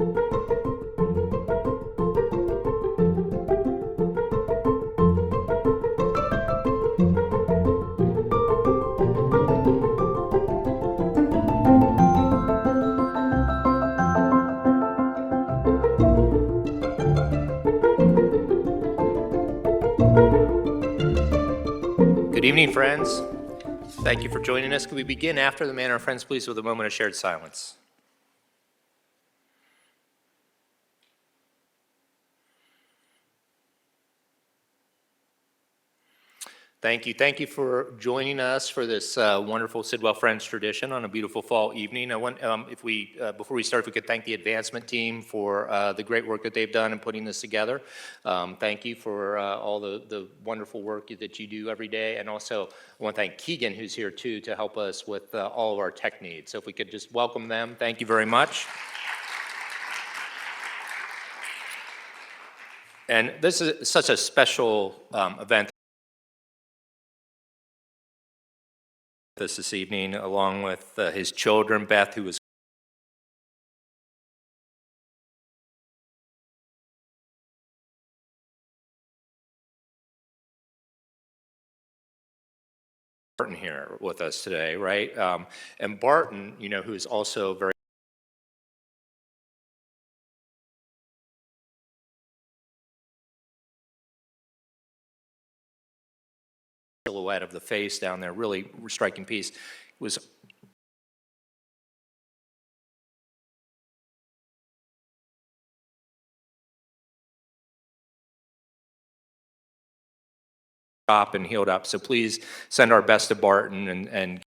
Good evening, friends. Thank you for joining us. Can we begin after the manner of friends, please, with a moment of shared silence? Thank you. Thank you for joining us for this wonderful Sidwell Friends tradition on a beautiful fall evening. I want, before we start, if we could thank the advancement team for the great work that they've done in putting this together. Thank you for all the wonderful work that you do every day. And also, I want to thank Keegan, who's here too, to help us with all of our tech needs. So if we could just welcome them, thank you very much. And this is such a special event this evening, along with his children, Beth, who was Barton here with us today, right? And Barton, you know, who is also very silhouette of the face down there, really striking piece. It was up and healed up. So please send our best to Barton and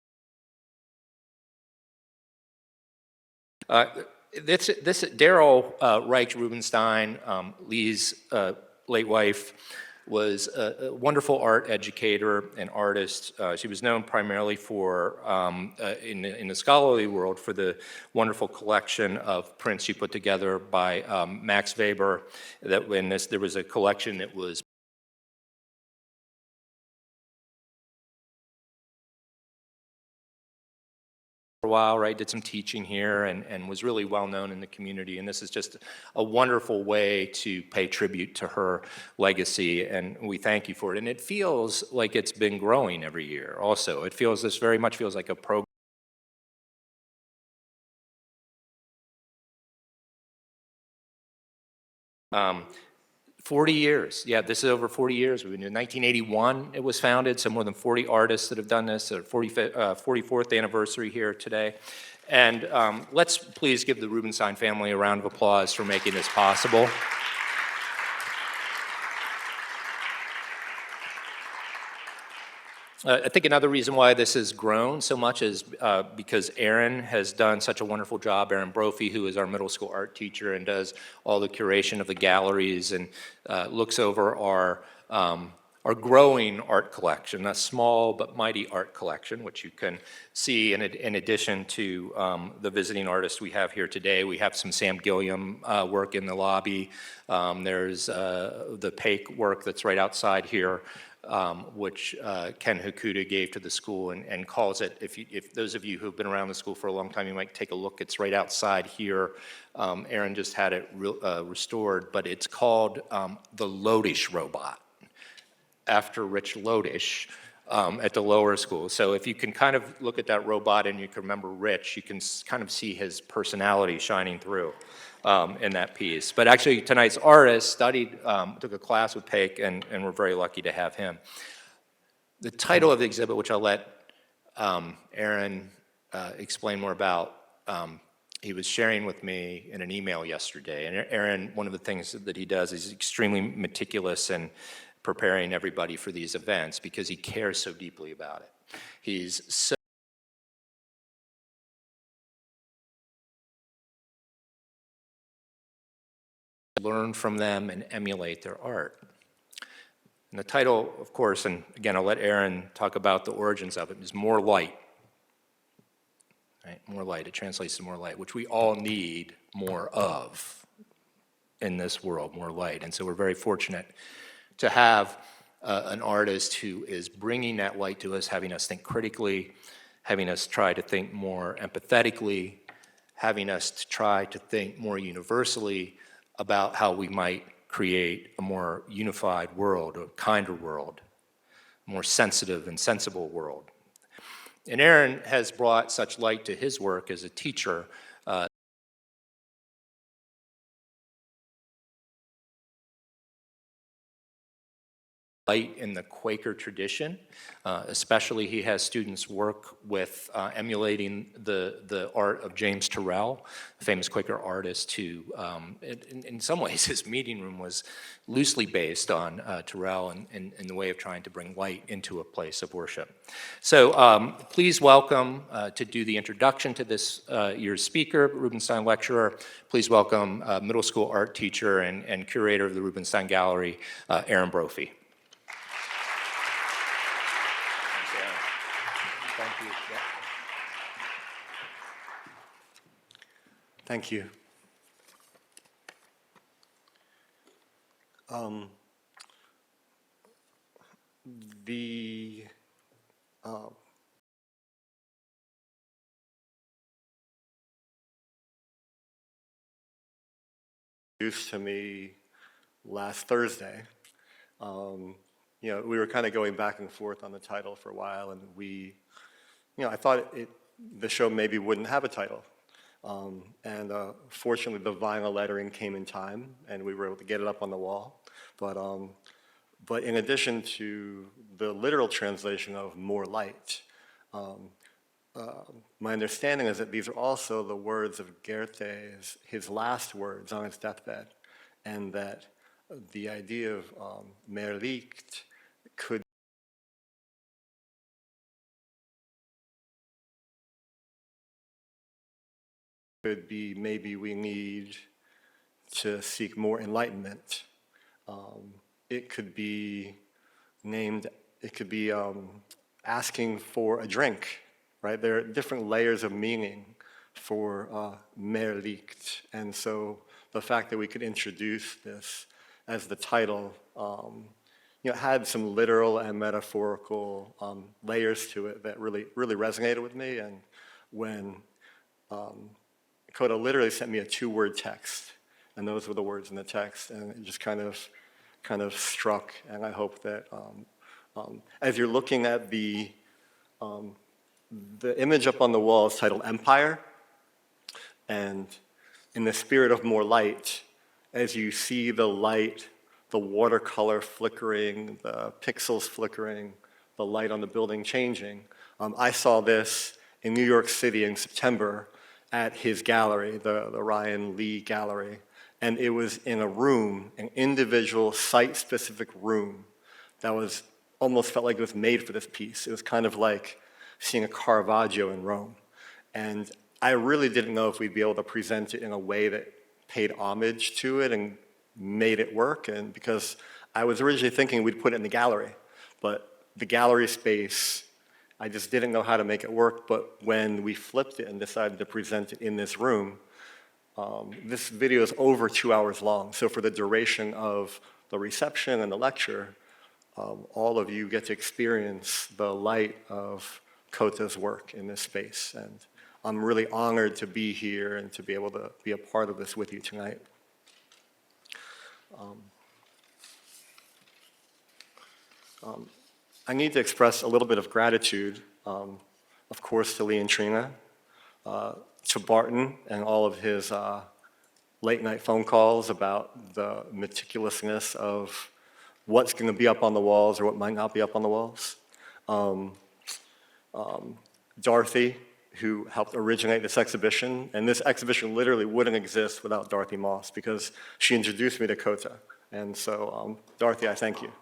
this Daryl Reich Rubenstein, Lee's late wife, was a wonderful art educator and artist. She was known primarily for, in the scholarly world, for the wonderful collection of prints she put together by Max Weber. That when there was a collection that was for a while, right, did some teaching here and was really well known in the community. And this is just a wonderful way to pay tribute to her legacy, and we thank you for it. And it feels like it's been growing every year also. This very much feels like a program. 40 years, yeah, this is over 40 years. We've been in 1981, it was founded, so more than 40 artists that have done this, 44th anniversary here today. And let's please give the Rubenstein family a round of applause for making this possible. I think another reason why this has grown so much is because Aaron has done such a wonderful job. Aaron Brophy, who is our middle school art teacher and does all the curation of the galleries and looks over our growing art collection, a small but mighty art collection, which you can see in addition to the visiting artists we have here today. We have some Sam Gilliam work in the lobby. There's the Paik work that's right outside here. Which Ken Hakuda gave to the school and calls it, if those of you who've been around the school for a long time, you might take a look. It's right outside here. Aaron just had it restored, but it's called the Lodish robot, after Rich Lodish at the lower school. So if you can kind of look at that robot and you can remember Rich, you can kind of see his personality shining through in that piece. But actually tonight's artist took a class with Paik, and we're very lucky to have him. The title of the exhibit, which I'll let Aaron explain more about, he was sharing with me in an email yesterday. And Aaron, one of the things that he does is extremely meticulous in preparing everybody for these events because he cares so deeply about it. He's so learn from them and emulate their art. And the title, of course, and again, I'll let Aaron talk about the origins of it, is More Light. Right? More light, it translates to more light, which we all need more of in this world, more light. And so we're very fortunate to have an artist who is bringing that light to us, having us think critically, having us try to think more empathetically, having us to try to think more universally about how we might create a more unified world, a kinder world, a more sensitive and sensible world. And Aaron has brought such light to his work as a teacher. Light in the Quaker tradition, especially he has students work with emulating the art of James Turrell, a famous Quaker artist who, in some ways, his meeting room was loosely based on Turrell in the way of trying to bring light into a place of worship. So please welcome, to do the introduction to this year's speaker, Rubenstein lecturer, please welcome middle school art teacher and curator of the Rubenstein Gallery, Aaron Brophy. Thank you. Introduced to me last Thursday. We were kind of going back and forth on the title for a while, and I thought the show maybe wouldn't have a title. Fortunately, the vinyl lettering came in time, and we were able to get it up on the wall. But in addition to the literal translation of more light, my understanding is that these are also the words of Goethe's, his last words on his deathbed, and that the idea of myriad could be maybe we need to seek more enlightenment. It could be asking for a drink, right? There are different layers of meaning for myriad. And so the fact that we could introduce this as the title, had some literal and metaphorical layers to it that really resonated with me. And when Kota literally sent me a 2-word text, and those were the words in the text, and it just kind of struck. And I hope that as you're looking at the image up on the wall is titled Empire, and in the spirit of more light, as you see the light, the watercolor flickering, the pixels flickering, the light on the building changing. I saw this in New York City in September at his gallery, the Ryan Lee Gallery, and it was in a room, an individual site-specific room that was almost felt like it was made for this piece. It was kind of like seeing a Caravaggio in Rome. And I really didn't know if we'd be able to present it in a way that paid homage to it and made it work. And because I was originally thinking we'd put it in the gallery, but the gallery space, I just didn't know how to make it work. But when we flipped it and decided to present it in this room, this video is over 2 hours long. So for the duration of the reception and the lecture, all of you get to experience the light of Kota's work in this space. And I'm really honored to be here and to be able to be a part of this with you tonight. I need to express a little bit of gratitude, of course, to Lee and Trina, to Barton and all of his late-night phone calls about the meticulousness of what's going to be up on the walls or what might not be up on the walls. Dorothy, who helped originate this exhibition, and this exhibition literally wouldn't exist without Dorothy Moss because she introduced me to Kota. And so, Dorothy, I thank you.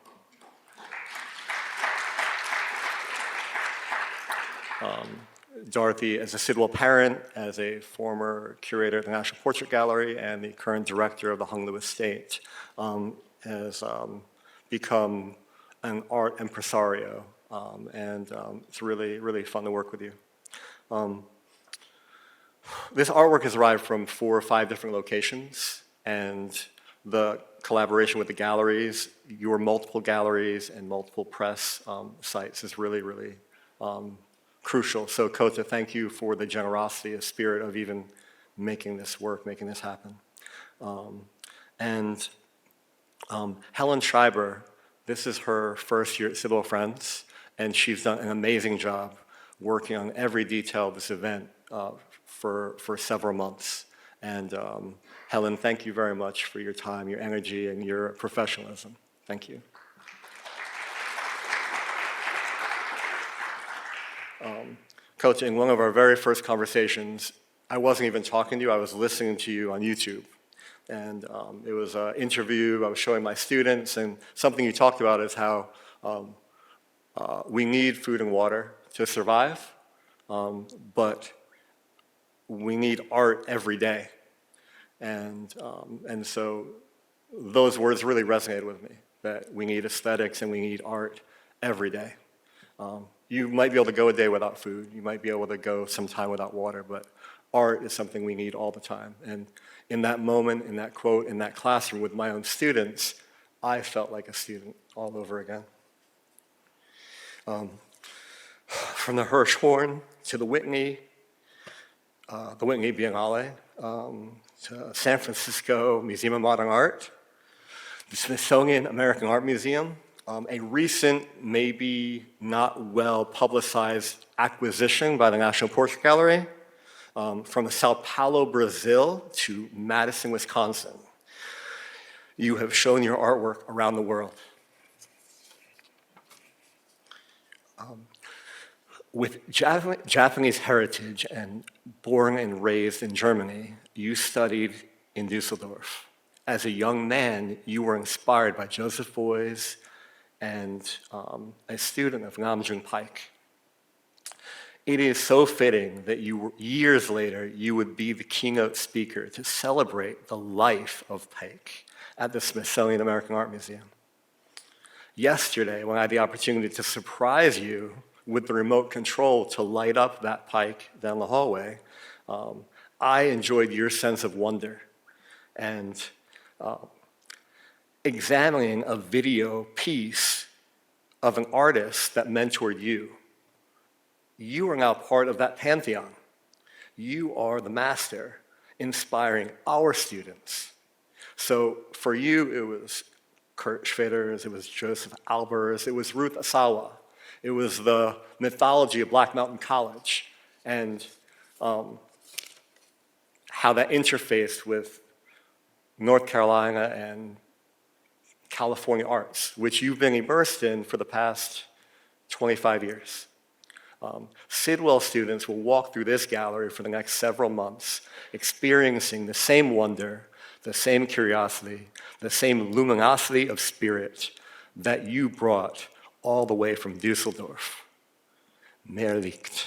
Dorothy, as a Sidwell parent, as a former curator at the National Portrait Gallery and the current director of the Hung Lewis Estate, has become an art impresario, and it's really fun to work with you. This artwork has arrived from 4 or 5 different locations, and the collaboration with the galleries, your multiple galleries and multiple press sites is really crucial. So Kota, thank you for the generosity, the spirit of even making this work, making this happen. Helen Schreiber, this is her first year at Civil Friends, and she's done an amazing job working on every detail of this event for several months. And Helen, thank you very much for your time, your energy, and your professionalism. Thank you. Coach, in one of our very first conversations, I wasn't even talking to you, I was listening to you on YouTube. And it was an interview I was showing my students, and something you talked about is how we need food and water to survive, but we need art every day. And so those words really resonated with me, that we need aesthetics and we need art every day. You might be able to go a day without food, you might be able to go some time without water, but art is something we need all the time. And in that moment, in that quote, in that classroom with my own students, I felt like a student all over again. From the Hirshhorn to the Whitney Biennale, to San Francisco Museum of Modern Art, the Smithsonian American Art Museum, a recent, maybe not well publicized acquisition by the National Portrait Gallery, from Sao Paulo, Brazil to Madison, Wisconsin. You have shown your artwork around the world. With Japanese heritage and born and raised in Germany, you studied in Dusseldorf. As a young man, you were inspired by Joseph Beuys and a student of Nam June Paik. It is so fitting that years later, you would be the keynote speaker to celebrate the life of Paik at the Smithsonian American Art Museum. Yesterday, when I had the opportunity to surprise you with the remote control to light up that Paik down the hallway, I enjoyed your sense of wonder and examining a video piece of an artist that mentored you. You are now part of that pantheon. You are the master inspiring our students. So for you, it was Kurt Schwitters, it was Joseph Albers, it was Ruth Ezawa. It was the mythology of Black Mountain College and how that interfaced with North Carolina and California arts, which you've been immersed in for the past 25 years. Sidwell students will walk through this gallery for the next several months, experiencing the same wonder, the same curiosity, the same luminosity of spirit that you brought all the way from Dusseldorf. Mehr liegt.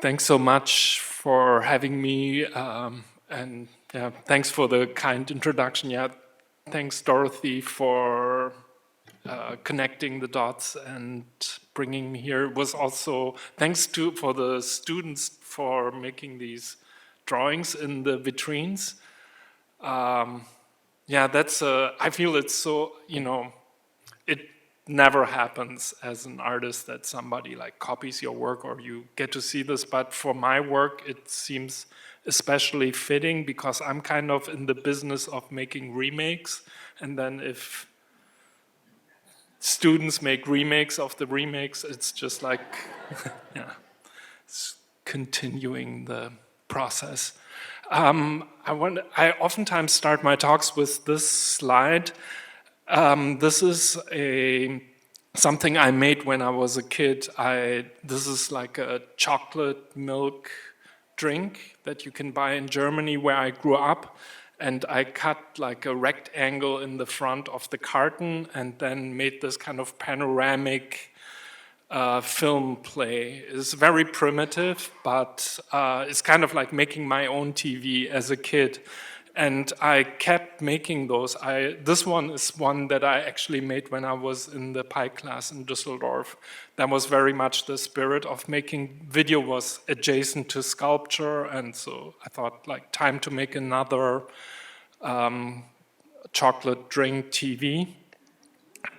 Thanks so much for having me, and thanks for the kind introduction. Thanks, Dorothy, for connecting the dots and bringing me here. It was also thanks for the students for making these drawings in the vitrines. I feel it's so, it never happens as an artist that somebody like copies your work or you get to see this, but for my work it seems especially fitting because I'm kind of in the business of making remakes, and then if students make remakes of the remakes, it's just like it's continuing the process. I oftentimes start my talks with this slide. This is something I made when I was a kid. This is like a chocolate milk drink that you can buy in Germany where I grew up. And I cut like a rectangle in the front of the carton and then made this kind of panoramic film play. It's very primitive, but it's kind of like making my own TV as a kid. And I kept making those. This one is one that I actually made when I was in the Pike class in Düsseldorf. That was very much the spirit of making. Video was adjacent to sculpture, and so I thought, like, time to make another chocolate drink TV.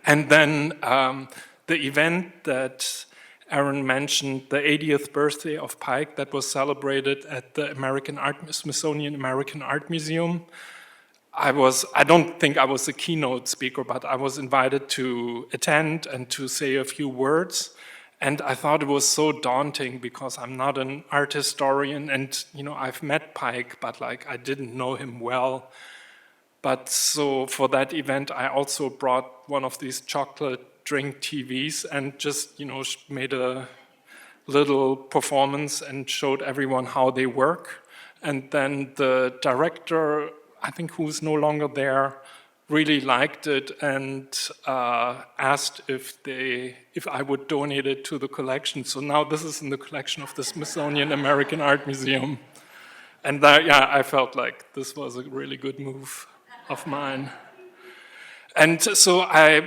And then the event that Aaron mentioned, the 80th birthday of Pike, that was celebrated at the Smithsonian American Art Museum. I don't think I was a keynote speaker, but I was invited to attend and to say a few words. And I thought it was so daunting because I'm not an art historian, and I've met Pike, but like I didn't know him well. But so for that event, I also brought one of these chocolate drink TVs and just, made a little performance and showed everyone how they work. And then the director, I think who's no longer there, really liked it and asked if I would donate it to the collection. So now this is in the collection of the Smithsonian American Art Museum. And I felt like this was a really good move of mine. And so I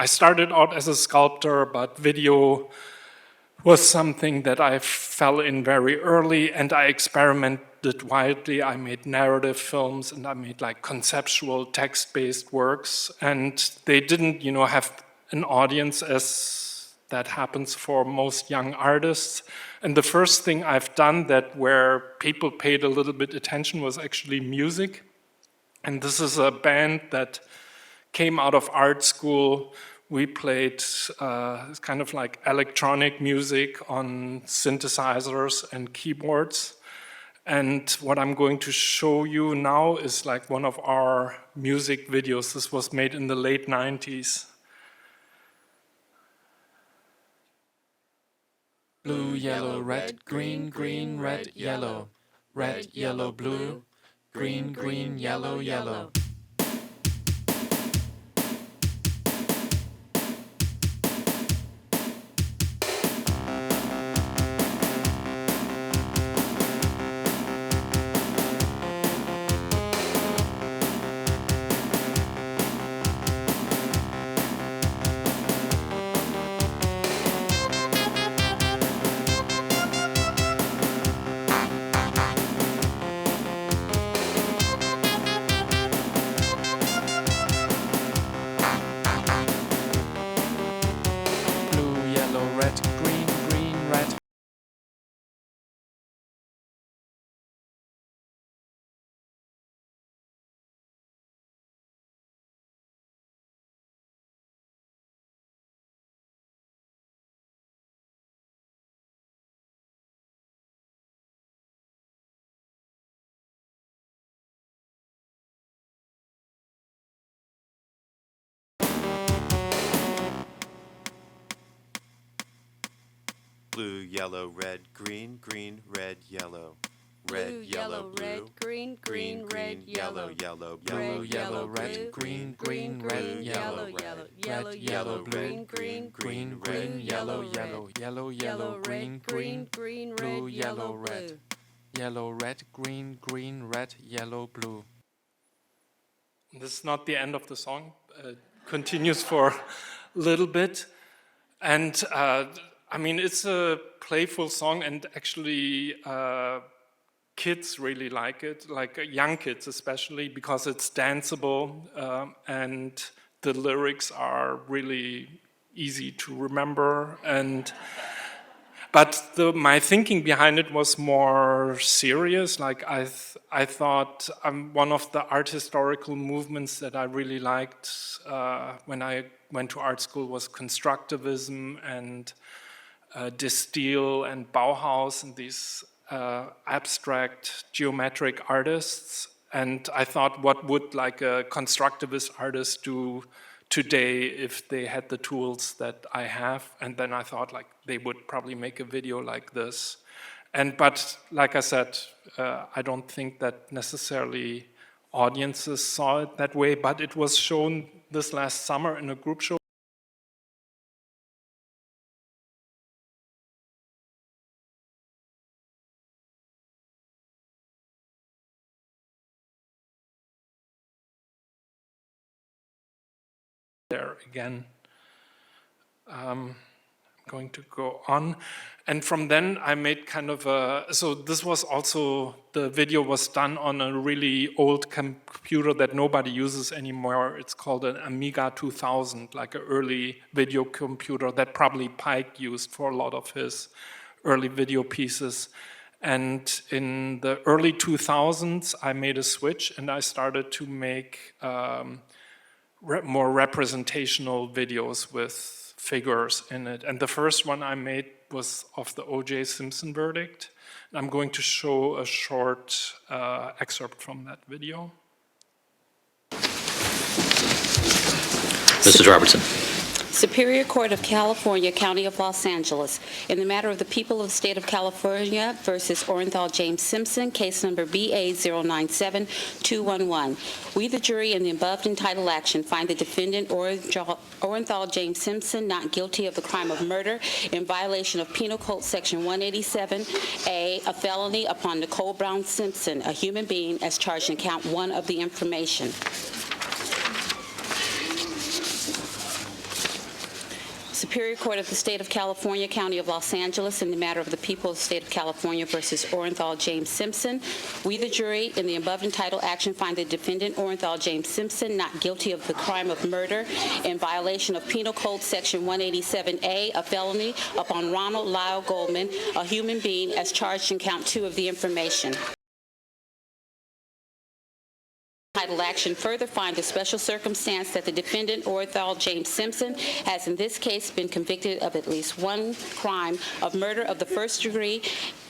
started out as a sculptor, but video was something that I fell in very early, and I experimented widely. I made narrative films, and I made like conceptual text-based works, and they didn't, have an audience as that happens for most young artists. And the first thing I've done that where people paid a little bit attention was actually music. And this is a band that came out of art school. We played kind of like electronic music on synthesizers and keyboards. And what I'm going to show you now is like one of our music videos. This was made in the late 90s. Blue, yellow, red, green, green, red, yellow. Red, yellow, blue. Green, green, yellow, yellow. Blue, yellow, red, green, green, red, yellow. Red, yellow, red, blue. green, green, red, yellow, yellow. blue. Blue, yellow, red, green, green, red, yellow. Red, yellow, blue, green, green, red, yellow, yellow. Yellow, yellow, green, green, blue, yellow, red. Yellow, red, green, green, red, yellow, blue. This is not the end of the song. It continues for a little bit. And it's a playful song, and actually kids really like it, like young kids especially, because it's danceable and the lyrics are really easy to remember. But my thinking behind it was more serious. Like I thought one of the art historical movements that I really liked when I went to art school was constructivism and De Stijl and Bauhaus and these abstract geometric artists. And I thought, what would like a constructivist artist do today if they had the tools that I have? And then I thought like they would probably make a video like this. But like I said, I don't think that necessarily audiences saw it that way, but it was shown this last summer in a group show. there again. I'm going to go on. And from then I made kind of so this was also, the video was done on a really old computer that nobody uses anymore. It's called an Amiga 2000, like an early video computer that probably Pike used for a lot of his early video pieces. And in the early 2000s, I made a switch and I started to make more representational videos with figures in it. And the first one I made was of the OJ Simpson verdict. I'm going to show a short excerpt from that video. Mrs. Robertson. Superior Court of California, County of Los Angeles, in the matter of the people of the state of California versus Orenthal James Simpson, case number BA097211. We, the jury, in the above entitled action, find the defendant Orenthal James Simpson not guilty of the crime of murder in violation of Penal Code Section 187A, a felony upon Nicole Brown Simpson, a human being, as charged in count 1 of the information. Superior Court of the State of California, County of Los Angeles, in the matter of the people of the State of California versus Orenthal James Simpson. We, the jury, in the above entitled action, find the defendant Orenthal James Simpson not guilty of the crime of murder in violation of Penal Code Section 187A, a felony upon Ronald Lyle Goldman, a human being, as charged in count 2 of the information. Title action further find the special circumstance that the defendant Orenthal James Simpson has in this case been convicted of at least 1 crime of murder of the first degree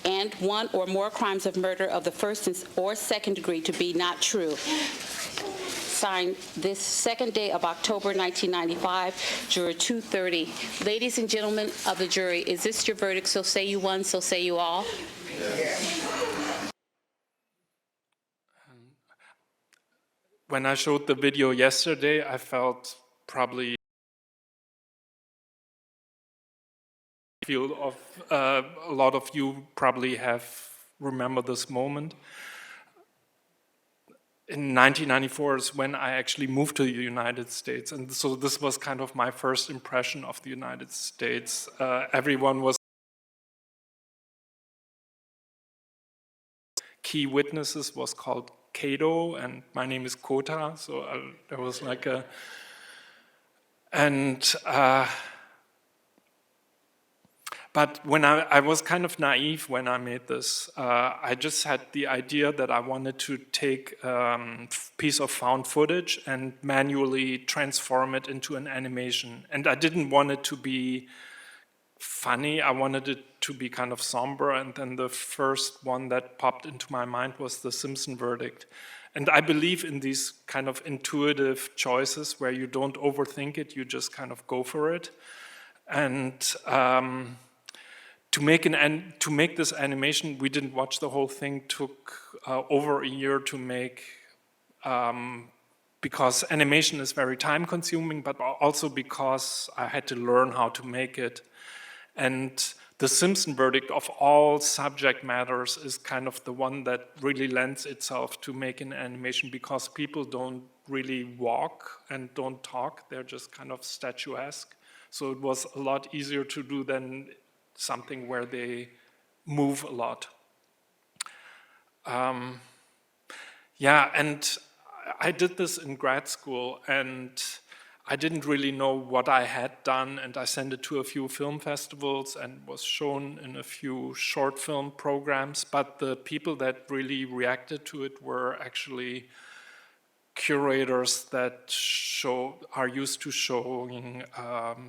and 1 or more crimes of murder of the first or second degree to be not true. Signed this 2nd day of October 1995, Juror 230. Ladies and gentlemen of the jury, is this your verdict? So say you one, so say you all. When I showed the video yesterday, I felt probably of a lot of you probably have remember this moment. In 1994 is when I actually moved to the United States, and so this was kind of my first impression of the United States. Everyone was key witnesses was called Cato, and my name is Kota, so there was like a, and but when I was kind of naive when I made this. I just had the idea that I wanted to take a piece of found footage and manually transform it into an animation, and I didn't want it to be funny. I wanted it to be kind of somber, and then the first one that popped into my mind was the Simpson verdict. And I believe in these kind of intuitive choices where you don't overthink it, you just kind of go for it. And to make this animation, we didn't watch the whole thing, took over a year to make, because animation is very time consuming, but also because I had to learn how to make it. And the Simpson verdict of all subject matters is kind of the one that really lends itself to make an animation, because people don't really walk and don't talk, they're just kind of statuesque. So it was a lot easier to do than something where they move a lot. Yeah, and I did this in grad school, and I didn't really know what I had done, and I sent it to a few film festivals and was shown in a few short film programs, but the people that really reacted to it were actually curators that are used to showing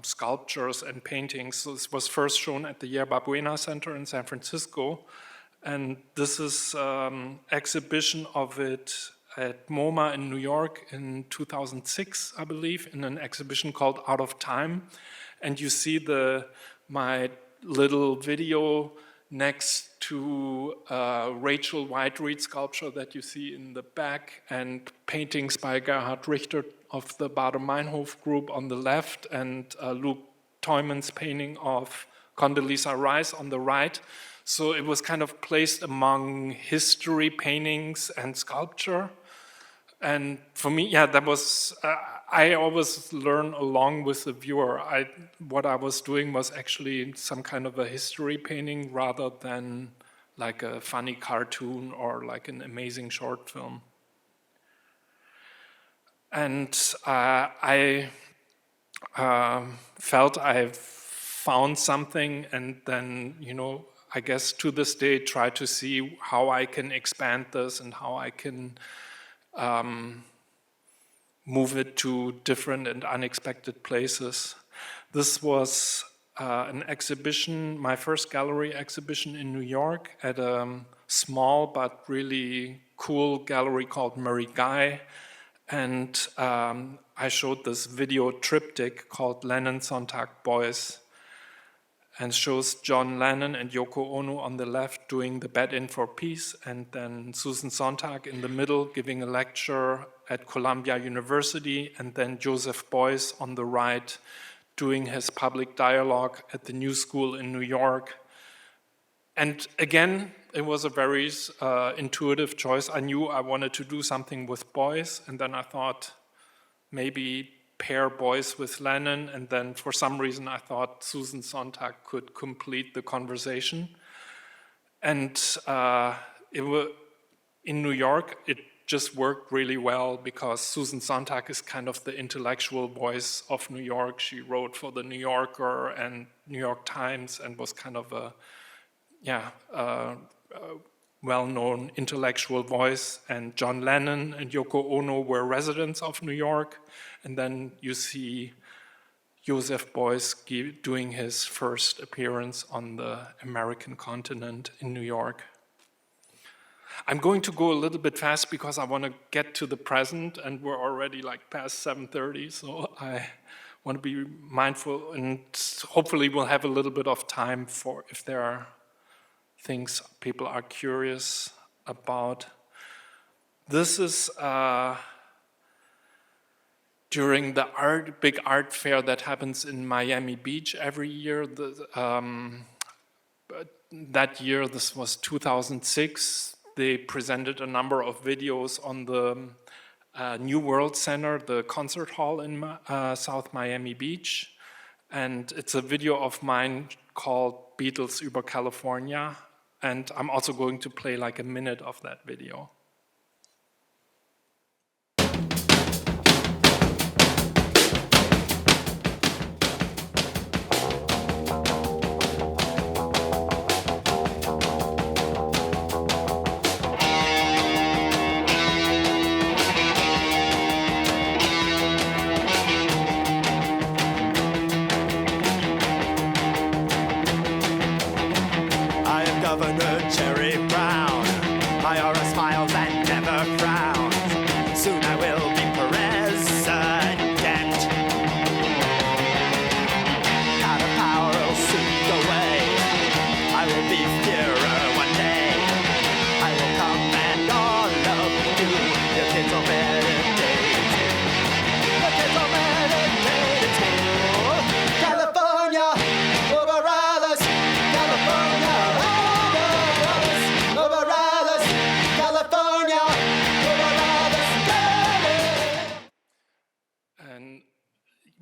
sculptures and paintings. So this was first shown at the Yerba Buena Center in San Francisco, and this is exhibition of it at MoMA in New York in 2006, I believe, in an exhibition called Out of Time. And you see my little video next to Rachel Whiteread sculpture that you see in the back, and paintings by Gerhard Richter of the Baader-Meinhof group on the left, and Luke Teumann's painting of Condoleezza Rice on the right. So it was kind of placed among history paintings and sculpture. And for me, yeah, that was, I always learn along with the viewer. What I was doing was actually some kind of a history painting rather than like a funny cartoon or like an amazing short film. And I felt I found something, and then, I guess to this day try to see how I can expand this and how I can move it to different and unexpected places. This was an exhibition, my first gallery exhibition in New York at a small but really cool gallery called myriad. And I showed this video triptych called Lennon, Sontag, Boys, and shows John Lennon and Yoko Ono on the left doing the Bed-In for Peace, and then Susan Sontag in the middle giving a lecture at Columbia University, and then Joseph Beuys on the right doing his public dialogue at the New School in New York. And again, it was a very intuitive choice. I knew I wanted to do something with Beuys, and then I thought maybe pair Beuys with Lennon, and then for some reason I thought Susan Sontag could complete the conversation. And in New York, it just worked really well because Susan Sontag is kind of the intellectual voice of New York. She wrote for the New Yorker and New York Times and was kind of a well-known intellectual voice. And John Lennon and Yoko Ono were residents of New York. And then you see Joseph Beuys doing his first appearance on the American continent in New York. I'm going to go a little bit fast because I want to get to the present, and we're already like past 7:30, so I want to be mindful, and hopefully we'll have a little bit of time for if there are things people are curious about. This is during the big art fair that happens in Miami Beach every year. That year, this was 2006, they presented a number of videos on the New World Center, the concert hall in South Miami Beach. And it's a video of mine called Beatles über California. And I'm also going to play like a minute of that video.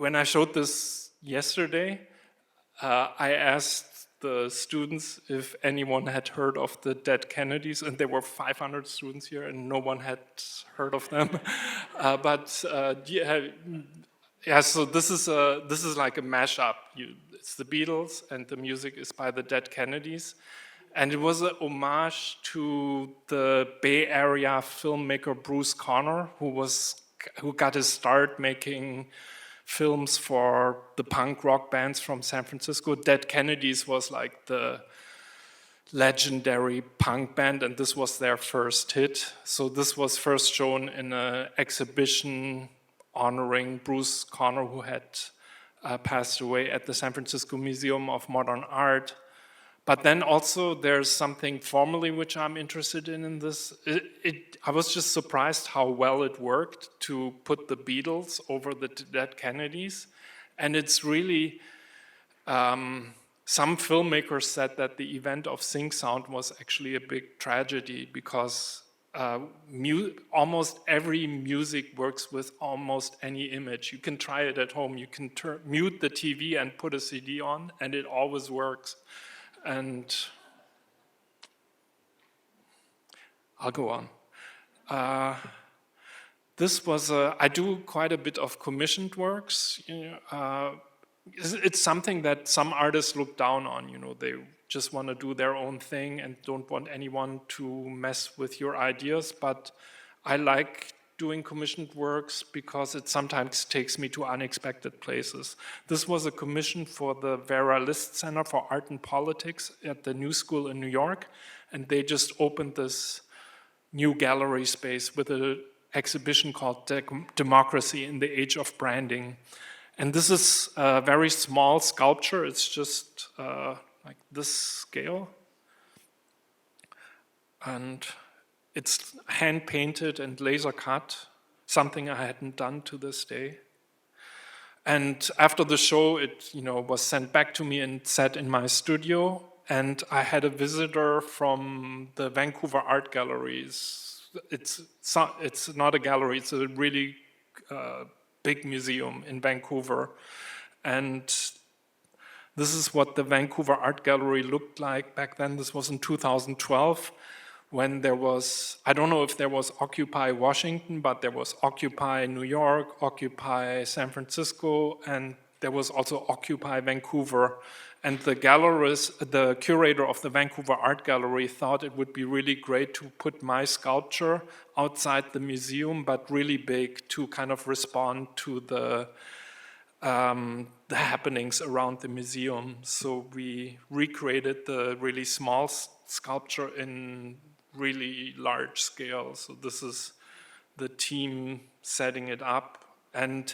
When I showed this yesterday, I asked the students if anyone had heard of the dead Kennedys, and there were 500 students here, and no one had heard of them. So this is like a mashup. It's the Beatles, and the music is by the Dead Kennedys, and it was a homage to the Bay Area filmmaker Bruce Conner, who got his start making films for the punk rock bands from San Francisco. Dead Kennedys was like the legendary punk band, and this was their first hit. So this was first shown in an exhibition honoring Bruce Conner, who had passed away, at the San Francisco Museum of Modern Art. But then also there's something formally which I'm interested in this. I was just surprised how well it worked to put the Beatles over the Dead Kennedys. And it's really, some filmmakers said that the event of Sing Sound was actually a big tragedy because almost every music works with almost any image. You can try it at home. You can mute the TV and put a CD on, and it always works. And I'll go on. This was I do quite a bit of commissioned works. It's something that some artists look down on. They just want to do their own thing and don't want anyone to mess with your ideas. But I like doing commissioned works because it sometimes takes me to unexpected places. This was a commission for the Vera List Center for Art and Politics at the New School in New York, and they just opened this new gallery space with an exhibition called Democracy in the Age of Branding. And this is a very small sculpture. It's just like this scale. And it's hand-painted and laser-cut, something I hadn't done to this day. And after the show, it was sent back to me and sat in my studio. And I had a visitor from the Vancouver Art Galleries. It's not a gallery, it's a really big museum in Vancouver. And this is what the Vancouver Art Gallery looked like back then. This was in 2012 when there was, I don't know if there was Occupy Washington, but there was Occupy New York, Occupy San Francisco, and there was also Occupy Vancouver. And the curator of the Vancouver Art Gallery thought it would be really great to put my sculpture outside the museum, but really big, to kind of respond to the happenings around the museum. So we recreated the really small sculpture in really large scale. So this is the team setting it up, and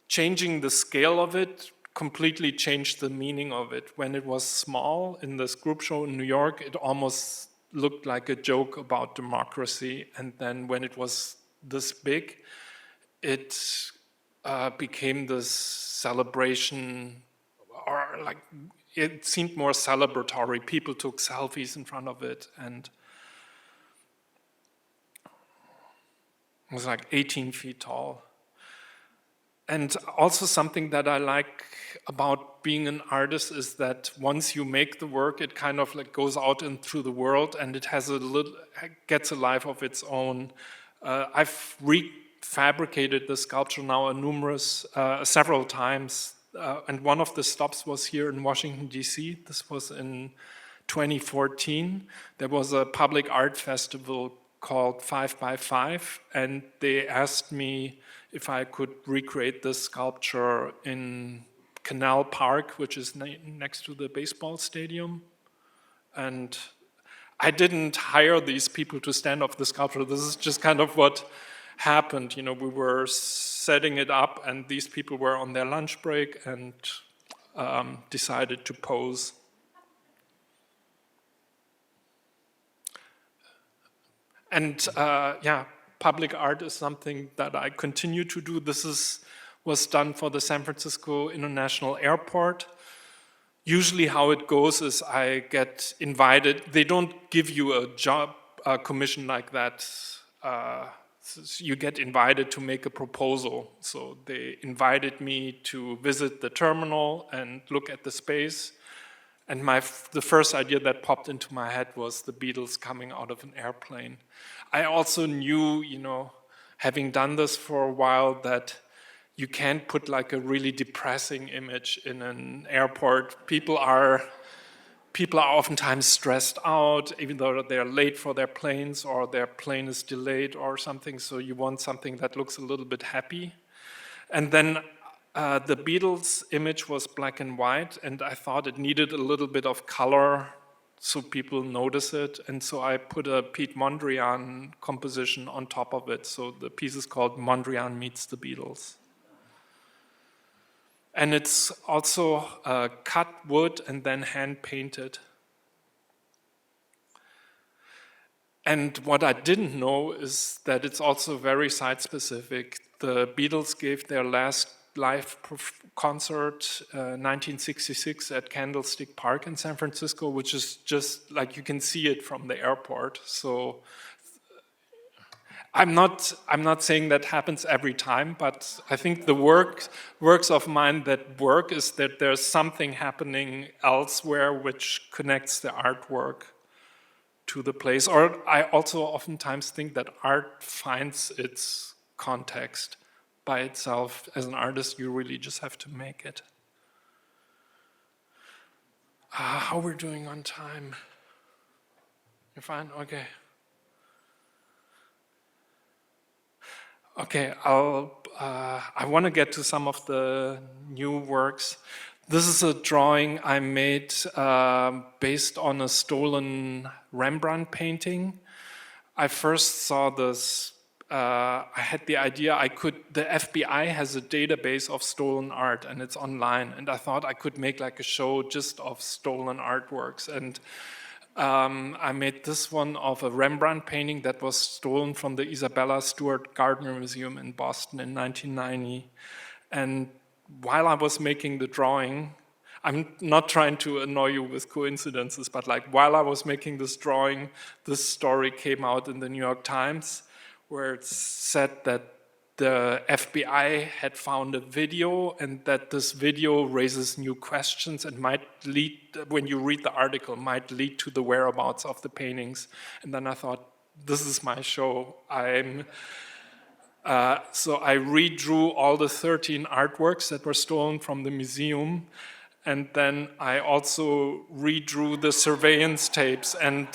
changing the scale of it completely changed the meaning of it. When it was small in this group show in New York, it almost looked like a joke about democracy. And then when it was this big, it became this celebration, or like it seemed more celebratory. People took selfies in front of it, and it was like 18 feet tall. And also something that I like about being an artist is that once you make the work, it kind of like goes out into the world, and it has gets a life of its own. I've refabricated the sculpture now several times, and one of the stops was here in Washington, D.C. This was in 2014. There was a public art festival called 5x5, and they asked me if I could recreate this sculpture in Canal Park, which is next to the baseball stadium. And I didn't hire these people to stand off the sculpture. This is just kind of what happened. We were setting it up, and these people were on their lunch break and decided to pose. And public art is something that I continue to do. This was done for the San Francisco International Airport. Usually how it goes is I get invited. They don't give you a commission like that. You get invited to make a proposal. So they invited me to visit the terminal and look at the space. And the first idea that popped into my head was the Beatles coming out of an airplane. I also knew, having done this for a while, that you can't put like a really depressing image in an airport. People are oftentimes stressed out, even though they're late for their planes or their plane is delayed or something. So you want something that looks a little bit happy. And then the Beatles image was black and white, and I thought it needed a little bit of color so people notice it. And so I put a Pete Mondrian composition on top of it. So the piece is called Mondrian Meets the Beatles. And it's also cut wood and then hand-painted. And what I didn't know is that it's also very site-specific. The Beatles gave their last live concert 1966 at Candlestick Park in San Francisco, which is just like you can see it from the airport. So I'm not saying that happens every time, but I think the works of mine that work is that there's something happening elsewhere which connects the artwork to the place. Or I also oftentimes think that art finds its context by itself. As an artist, you really just have to make it. How we're doing on time? You're fine? Okay. Okay, I want to get to some of the new works. This is a drawing I made based on a stolen Rembrandt painting. I first saw this, I had the idea the FBI has a database of stolen art and it's online, and I thought I could make like a show just of stolen artworks. And I made this one of a Rembrandt painting that was stolen from the Isabella Stewart Gardner Museum in Boston in 1990. And while I was making the drawing, I'm not trying to annoy you with coincidences, but like while I was making this drawing, this story came out in the New York Times, where it said that the FBI had found a video and that this video raises new questions and might lead, when you read the article, might lead to the whereabouts of the paintings. And then I thought, this is my show. So I redrew all the 13 artworks that were stolen from the museum. And then I also redrew the surveillance tapes, and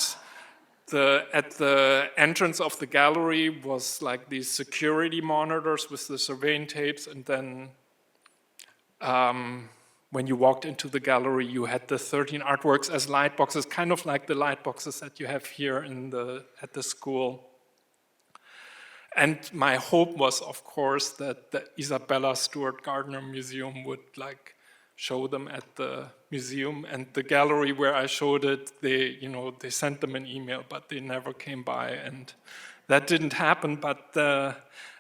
at the entrance of the gallery was like these security monitors with the surveillance tapes, and then when you walked into the gallery, you had the 13 artworks as light boxes, kind of like the light boxes that you have here at the school. And my hope was, of course, that the Isabella Stewart Gardner Museum would like show them at the museum, and the gallery where I showed it, they sent them an email, but they never came by, and that didn't happen. But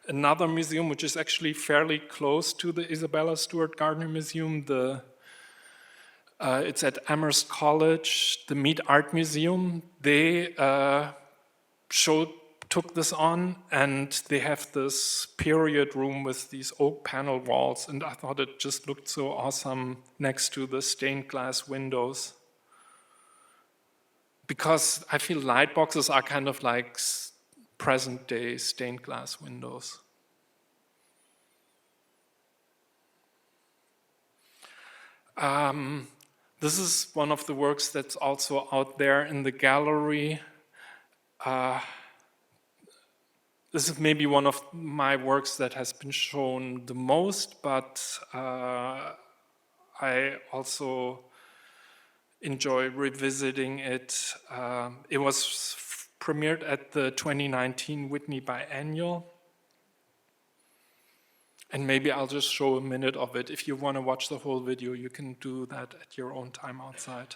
another museum, which is actually fairly close to the Isabella Stewart Gardner Museum, it's at Amherst College, the Mead Art Museum. They took this on, and they have this period room with these oak panel walls, and I thought it just looked so awesome next to the stained glass windows. Because I feel light boxes are kind of like present day stained glass windows. This is one of the works that's also out there in the gallery. This is maybe one of my works that has been shown the most, but I also enjoy revisiting it. It was premiered at the 2019 Whitney Biennial. And maybe I'll just show a minute of it. If you want to watch the whole video, you can do that at your own time outside.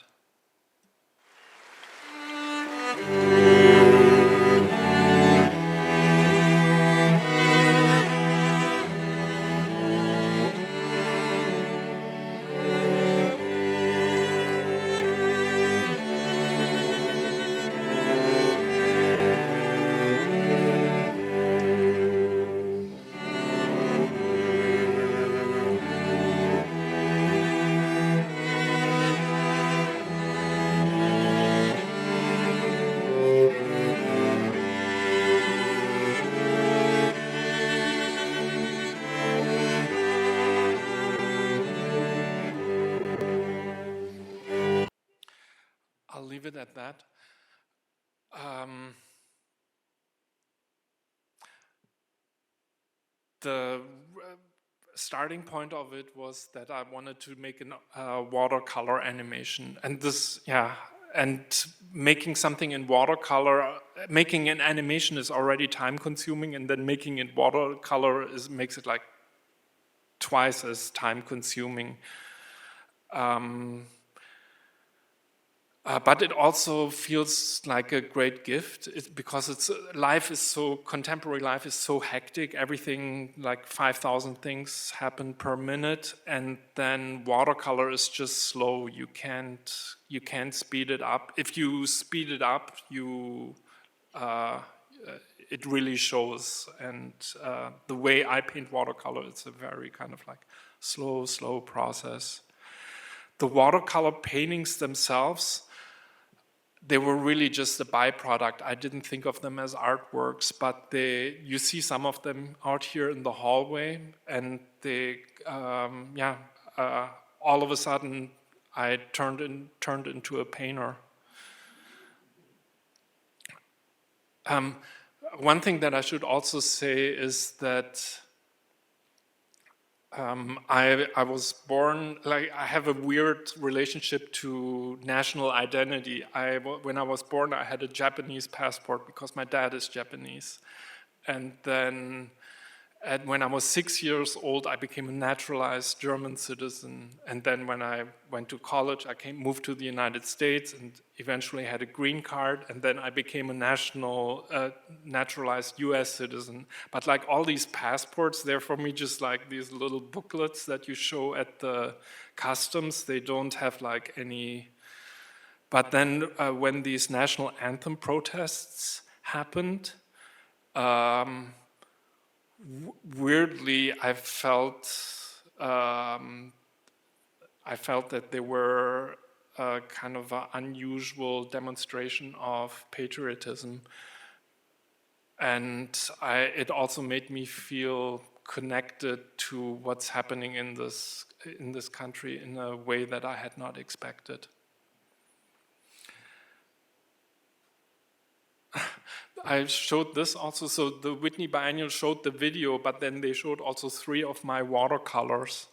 I'll leave it at that. The starting point of it was that I wanted to make a watercolor animation, and making something in watercolor, making an animation is already time consuming, and then making it watercolor makes it like twice as time consuming. But it also feels like a great gift because contemporary life is so hectic. Everything, like 5,000 things happen per minute, and then watercolor is just slow. You can't speed it up. If you speed it up, it really shows. And the way I paint watercolor, it's a very kind of like slow process. The watercolor paintings themselves, they were really just a byproduct. I didn't think of them as artworks, but you see some of them out here in the hallway, and they, all of a sudden, I turned into a painter. One thing that I should also say is that I was born, like, I have a weird relationship to national identity. When I was born, I had a Japanese passport because my dad is Japanese. And then when I was 6 years old, I became a naturalized German citizen. And then when I went to college, I moved to the United States and eventually had a green card. And then I became a naturalized US citizen. But like all these passports, they're for me just like these little booklets that you show at the customs. They don't have like any. But then when these National Anthem protests happened, weirdly, I felt that they were a kind of an unusual demonstration of patriotism, and it also made me feel connected to what's happening in this country in a way that I had not expected. I showed this also, so the Whitney Biennial showed the video, but then they showed also 3 of my watercolors.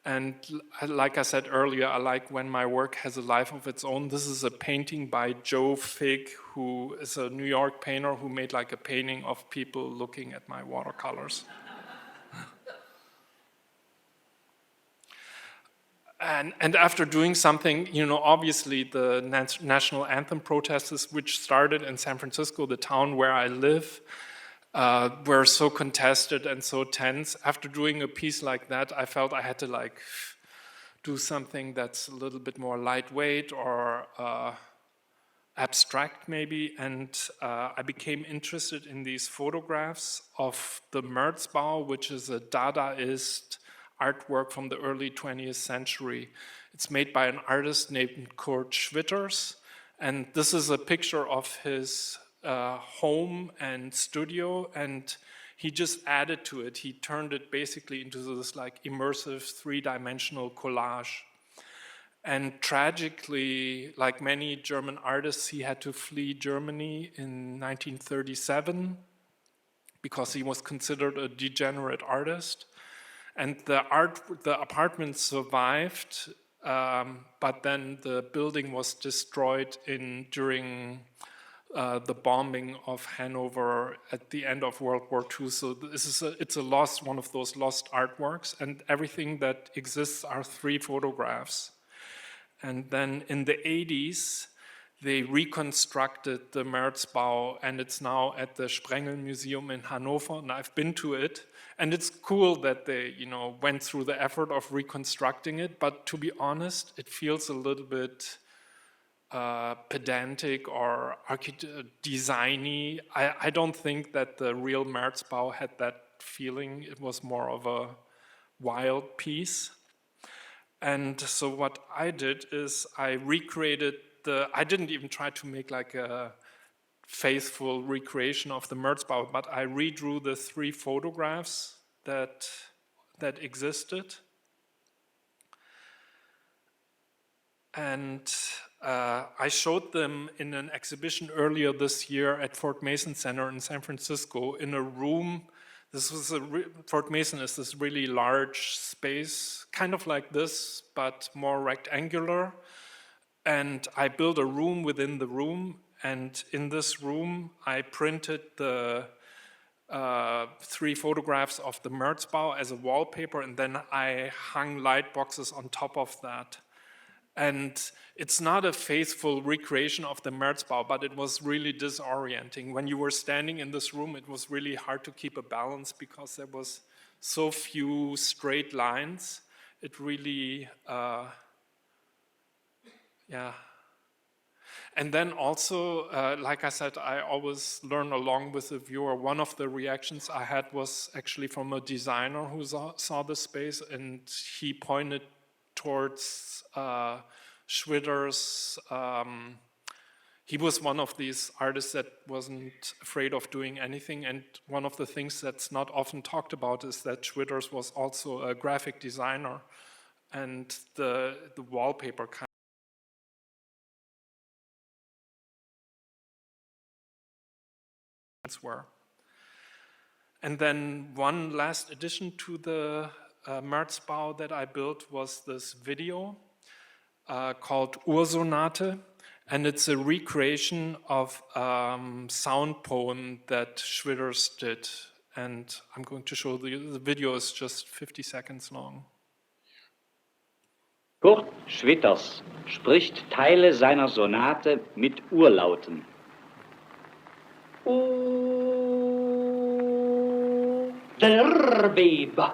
And like I said earlier, I like when my work has a life of its own. This is a painting by Joe Figg, who is a New York painter who made like a painting of people looking at my watercolors. And after doing something, obviously the National Anthem protests, which started in San Francisco, the town where I live, were so contested and so tense. After doing a piece like that, I felt I had to do something that's a little bit more lightweight or abstract maybe. And I became interested in these photographs of the Merzbau, which is a Dadaist artwork from the early 20th century. It's made by an artist named Kurt Schwitters, and this is a picture of his home and studio, and he just added to it. He turned it basically into this like immersive 3-dimensional collage. And tragically, like many German artists, he had to flee Germany in 1937 because he was considered a degenerate artist. And the apartment survived, but then the building was destroyed during the bombing of Hanover at the end of World War II. So it's one of those lost artworks, and everything that exists are 3 photographs. And then in the 80s, they reconstructed the Merzbau, and it's now at the Sprengel Museum in Hanover, and I've been to it. And it's cool that they, went through the effort of reconstructing it, but to be honest, it feels a little bit pedantic or designy. I don't think that the real Merzbau had that feeling. It was more of a wild piece. And so what I did is I recreated I didn't even try to make like a faithful recreation of the Merzbau, but I redrew the 3 photographs that existed. And I showed them in an exhibition earlier this year at Fort Mason Center in San Francisco in a room. Fort Mason is this really large space, kind of like this, but more rectangular. And I built a room within the room, and in this room, I printed the 3 photographs of the Merzbau as a wallpaper, and then I hung light boxes on top of that. And it's not a faithful recreation of the Merzbau, but it was really disorienting. When you were standing in this room, it was really hard to keep a balance because there was so few straight lines. It really, And then also, like I said, I always learn along with the viewer. One of the reactions I had was actually from a designer who saw the space, and he pointed towards Schwitter's. He was one of these artists that wasn't afraid of doing anything, and one of the things that's not often talked about is that Schwitters was also a graphic designer, and the wallpaper kind were. And then one last addition to the Märzbau that I built was this video called Ursonate, and it's a recreation of sound poem that Schwitters did. And I'm going to show the video is just 50 seconds long. Kurt Schwitters spricht Teile seiner Sonate mit Urlauten. Der Bebe,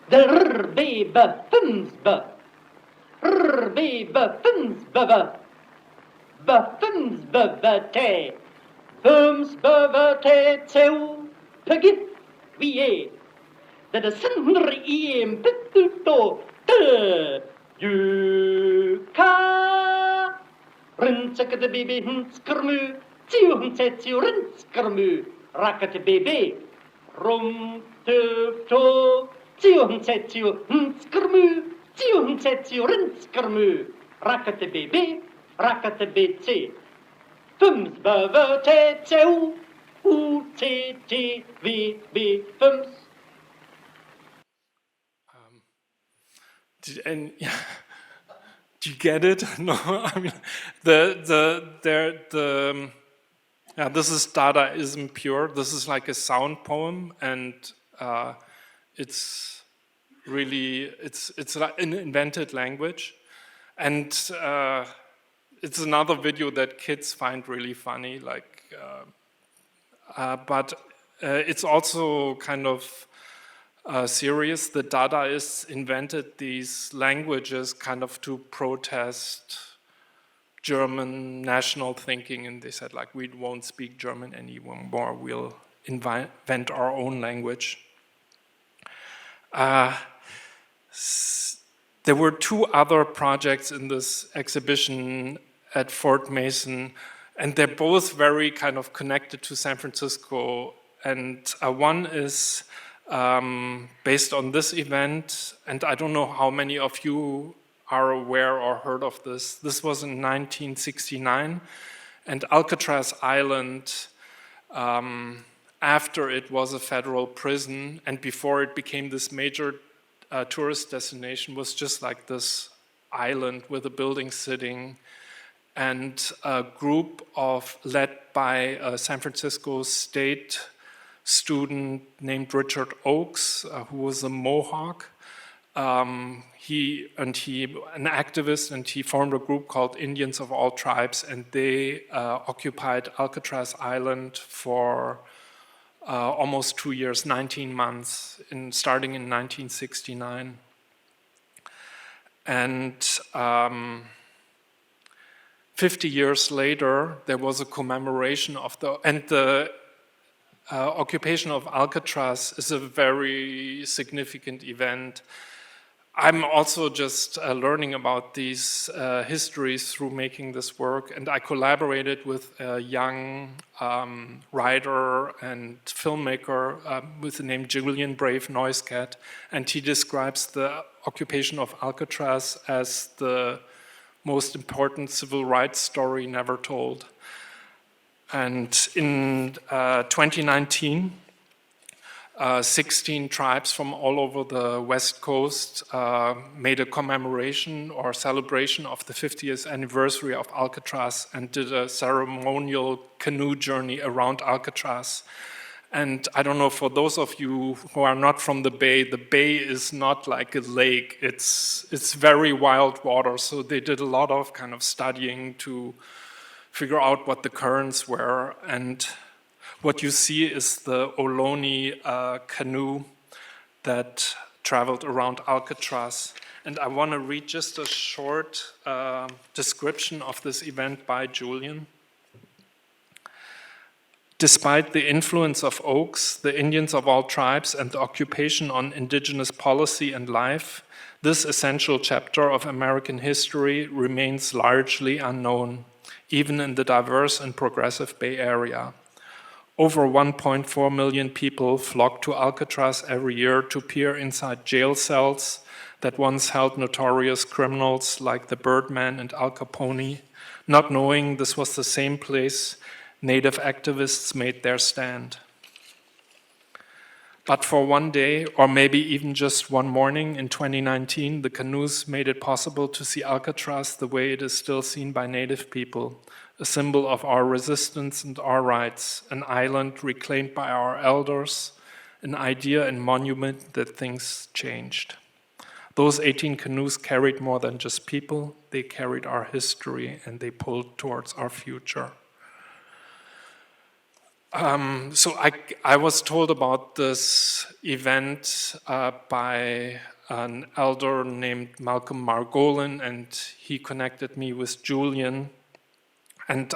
Finsbe, Bebe, Finsbebe, Finsbebe, Finsbebe, Seu, Pegif, Vie, the Sindri im Pitto, Yuka, Rinsaka the baby hinskermu, Tiuhunsetio rinskermu, Racket baby, Rum to Tiuhunsetio hinskermu, Tiuhunsetio rinskermu, Racket baby, Racket BC, Fums beve Teu, UTTVB 5. And yeah, do you get it? No, I mean this is Dadaism pure. This is like a sound poem, and it's really it's like an invented language, and it's another video that kids find really funny. Like, but it's also kind of. Serious. The Dadaists invented these languages kind of to protest German national thinking, and they said, like, we won't speak German anymore, we'll invent our own language. There were two other projects in this exhibition at Fort Mason, and they're both very kind of connected to San Francisco, and one is based on this event, and I don't know how many of you are aware or heard of this. This was in 1969, and Alcatraz Island, after it was a federal prison and before it became this major tourist destination, was just like this island with a building sitting, and a group led by a San Francisco State student named Richard Oakes, who was a Mohawk. He an activist, and he formed a group called Indians of All Tribes, and they occupied Alcatraz Island for almost 2 years, 19 months, starting in 1969. And 50 years later, there was a commemoration of the occupation of Alcatraz is a very significant event. I'm also just learning about these histories through making this work, and I collaborated with a young writer and filmmaker with the name Julian Brave Noiscat, and he describes the occupation of Alcatraz as the most important civil rights story never told. And in 2019, 16 tribes from all over the West Coast made a commemoration or celebration of the 50th anniversary of Alcatraz and did a ceremonial canoe journey around Alcatraz. And I don't know, for those of you who are not from the Bay is not like a lake. It's very wild water, so they did a lot of kind of studying to figure out what the currents were, and what you see is the Ohlone canoe that traveled around Alcatraz. And I want to read just a short description of this event by Julian. Despite the influence of oaks, the Indians of all tribes, and the occupation on indigenous policy and life, this essential chapter of American history remains largely unknown, even in the diverse and progressive Bay Area. Over 1.4 million people flock to Alcatraz every year to peer inside jail cells that once held notorious criminals like the Birdman and Al Capone, not knowing this was the same place Native activists made their stand. But for one day, or maybe even just one morning in 2019, the canoes made it possible to see Alcatraz the way it is still seen by Native people, a symbol of our resistance and our rights, an island reclaimed by our elders, an idea and monument that things changed. Those 18 canoes carried more than just people, they carried our history and they pulled towards our future. So I was told about this event by an elder named Malcolm Margolin, and he connected me with Julian. And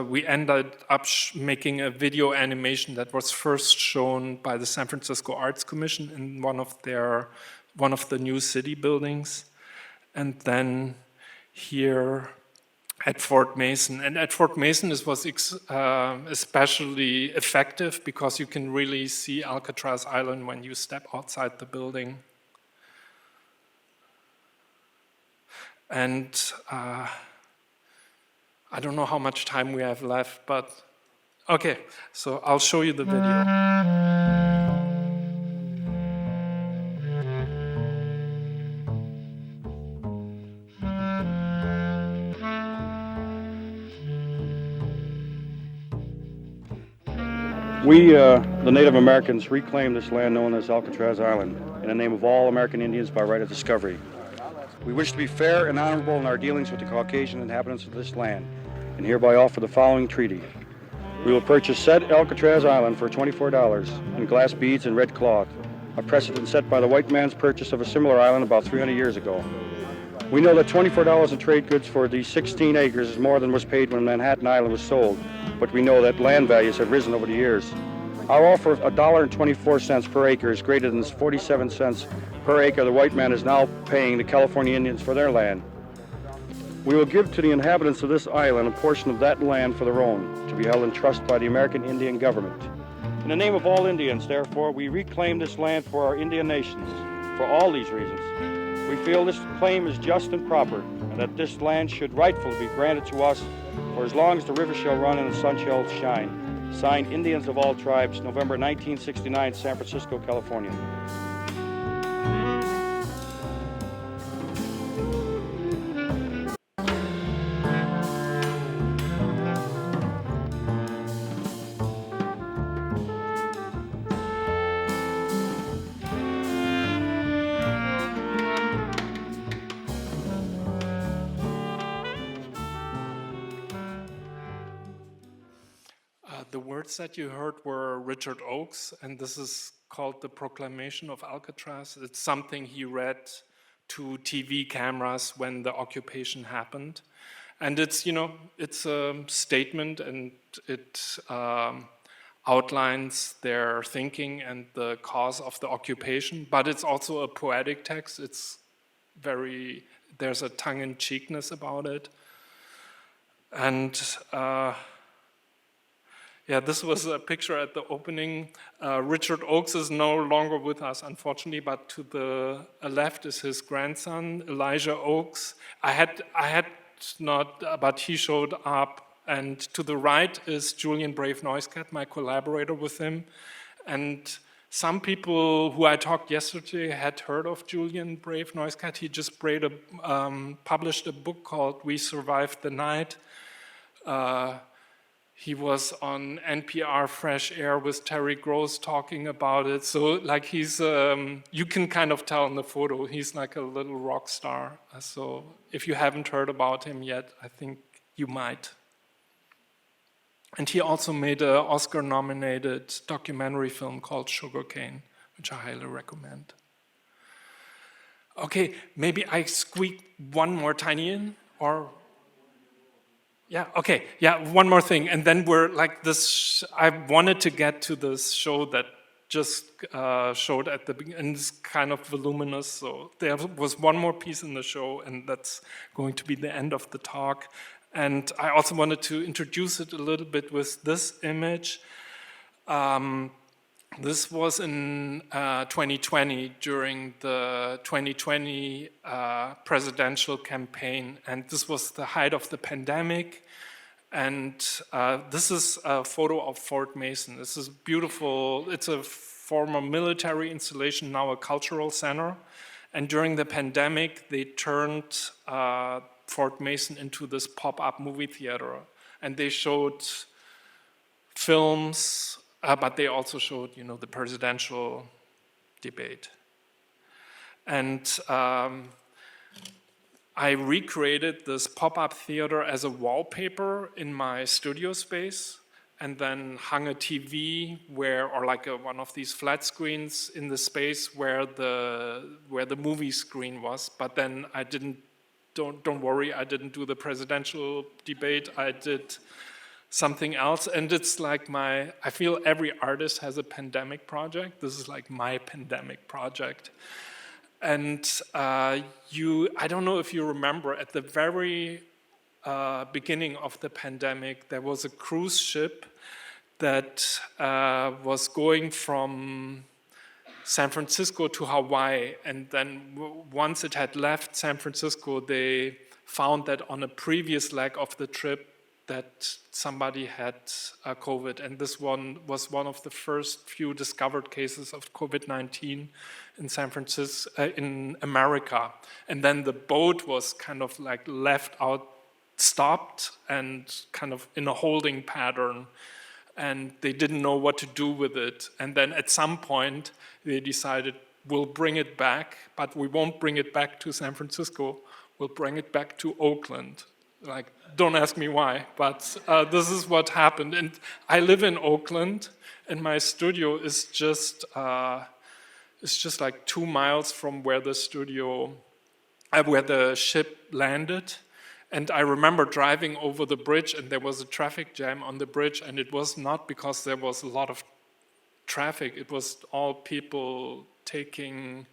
we ended up making a video animation that was first shown by the San Francisco Arts Commission in one of the new city buildings, and then here at Fort Mason. And at Fort Mason, this was especially effective because you can really see Alcatraz Island when you step outside the building. And I don't know how much time we have left, but okay, so I'll show you the video. We, the Native Americans, reclaimed this land known as Alcatraz Island in the name of all American Indians by right of discovery. We wish to be fair and honorable in our dealings with the Caucasian inhabitants of this land, and hereby offer the following treaty. We will purchase said Alcatraz Island for $24 in glass beads and red cloth, a precedent set by the white man's purchase of a similar island about 300 years ago. We know that $24 in trade goods for these 16 acres is more than was paid when Manhattan Island was sold, but we know that land values have risen over the years. Our offer of $1.24 per acre is greater than the 47 cents per acre the white man is now paying the California Indians for their land. We will give to the inhabitants of this island a portion of that land for their own, to be held in trust by the American Indian government. In the name of all Indians, therefore, we reclaim this land for our Indian nations, for all these reasons. We feel this claim is just and proper, and that this land should rightfully be granted to us for as long as the river shall run and the sun shall shine. Signed, Indians of all tribes, November 1969, San Francisco, California. The words that you heard were Richard Oakes, and this is called the Proclamation of Alcatraz. It's something he read to TV cameras when the occupation happened. And it's, it's a statement, and it outlines their thinking and the cause of the occupation, but it's also a poetic text. There's a tongue-in-cheekness about it. And this was a picture at the opening. Richard Oakes is no longer with us, unfortunately, but to the left is his grandson, Elijah Oakes. I had not, but he showed up. And to the right is Julian Brave Noisecat, my collaborator with him. And some people who I talked yesterday had heard of Julian Brave Noisecat. He just published a book called We Survived the Night. He was on NPR Fresh Air with Terry Gross talking about it. So he's, you can kind of tell in the photo, he's like a little rock star. So if you haven't heard about him yet, I think you might. And he also made an Oscar-nominated documentary film called Sugarcane, which I highly recommend. Okay, maybe I squeak one more tiny in, or yeah, okay, yeah, one more thing, and then we're like this. I wanted to get to this show that just showed at the beginning, and it's kind of voluminous. So there was one more piece in the show, and that's going to be the end of the talk. And I also wanted to introduce it a little bit with this image. This was in 2020 during the 2020 presidential campaign, and this was the height of the pandemic. And this is a photo of Fort Mason. This is beautiful. It's a former military installation, now a cultural center. And during the pandemic, they turned Fort Mason into this pop-up movie theater. And they showed films, but they also showed, the presidential debate. And I recreated this pop-up theater as a wallpaper in my studio space, and then hung a TV or like one of these flat screens in the space where the movie screen was. But then I don't worry, I didn't do the presidential debate. I did something else, and it's like I feel every artist has a pandemic project. This is like my pandemic project. And I don't know if you remember, at the very beginning of the pandemic, there was a cruise ship that was going from San Francisco to Hawaii, and then once it had left San Francisco, they found that on a previous leg of the trip that somebody had COVID, and this one was one of the first few discovered cases of COVID-19 in San Francisco, in America. And then the boat was kind of like left out, stopped, and kind of in a holding pattern, and they didn't know what to do with it. And then at some point, they decided, we'll bring it back, but we won't bring it back to San Francisco, we'll bring it back to Oakland. Like, don't ask me why, but this is what happened. And I live in Oakland, and my studio is just like 2 miles from where the ship landed. And I remember driving over the bridge, and there was a traffic jam on the bridge, and it was not because there was a lot of traffic. It was all people taking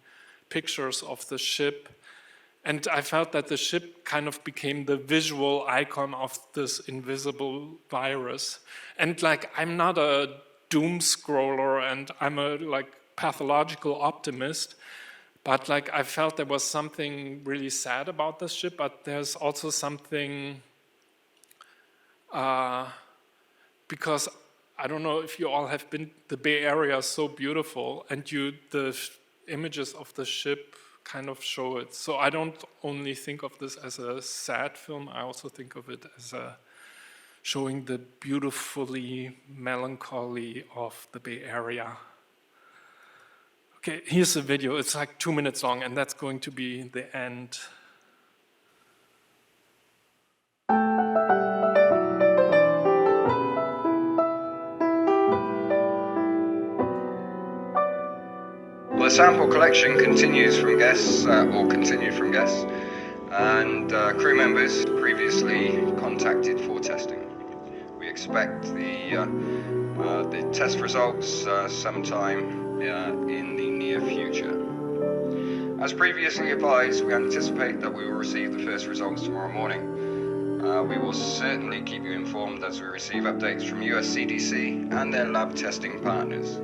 pictures of the ship. And I felt that the ship kind of became the visual icon of this invisible virus. And like, I'm not a doom scroller, and I'm a pathological optimist, but like, I felt there was something really sad about this ship, but there's also something, because I don't know if you all have been, the Bay Area is so beautiful, and the images of the ship kind of show it. So I don't only think of this as a sad film, I also think of it as showing the beautifully melancholy of the Bay Area. Okay, here's the video. It's like 2 minutes long, and that's going to be the end. The sample collection continues from guests, or continued from guests, and crew members previously contacted for testing. We expect the test results sometime in the near future. As previously advised, we anticipate that we will receive the first results tomorrow morning. We will certainly keep you informed as we receive updates from US CDC and their lab testing partners.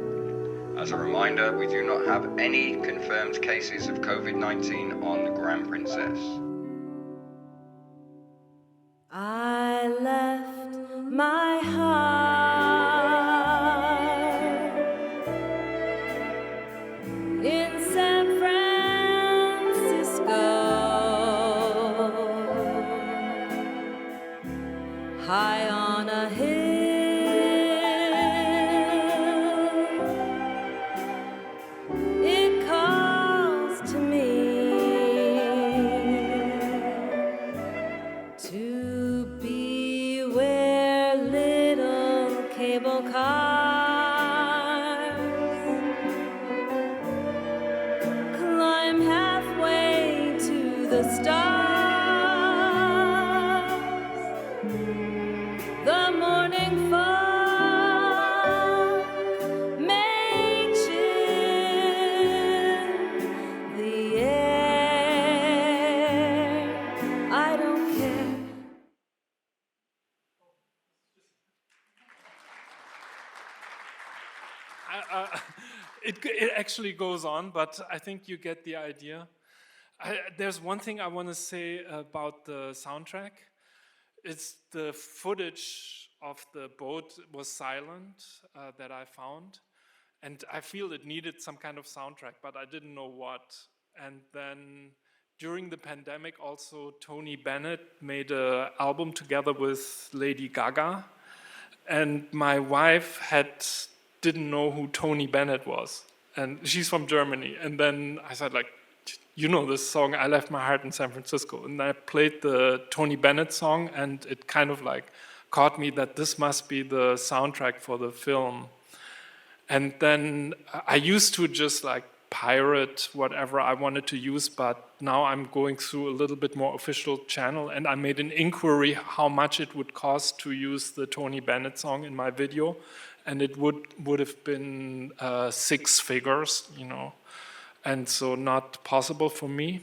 As a reminder, we do not have any confirmed cases of COVID-19 on the Grand Princess. I left my heart in San Francisco, high on a hill. It calls to me. It actually goes on, but I think you get the idea. There's one thing I want to say about the soundtrack. It's the footage of the boat was silent that I found. And I feel it needed some kind of soundtrack, but I didn't know what. And then during the pandemic also, Tony Bennett made an album together with Lady Gaga. And my wife didn't know who Tony Bennett was. And she's from Germany. And then I said, like, you know this song, I Left My Heart in San Francisco. And I played the Tony Bennett song, and it kind of like caught me that this must be the soundtrack for the film. And then I used to just like pirate whatever I wanted to use, but now I'm going through a little bit more official channel, and I made an inquiry how much it would cost to use the Tony Bennett song in my video, and it would have been 6 figures, you know, and so not possible for me.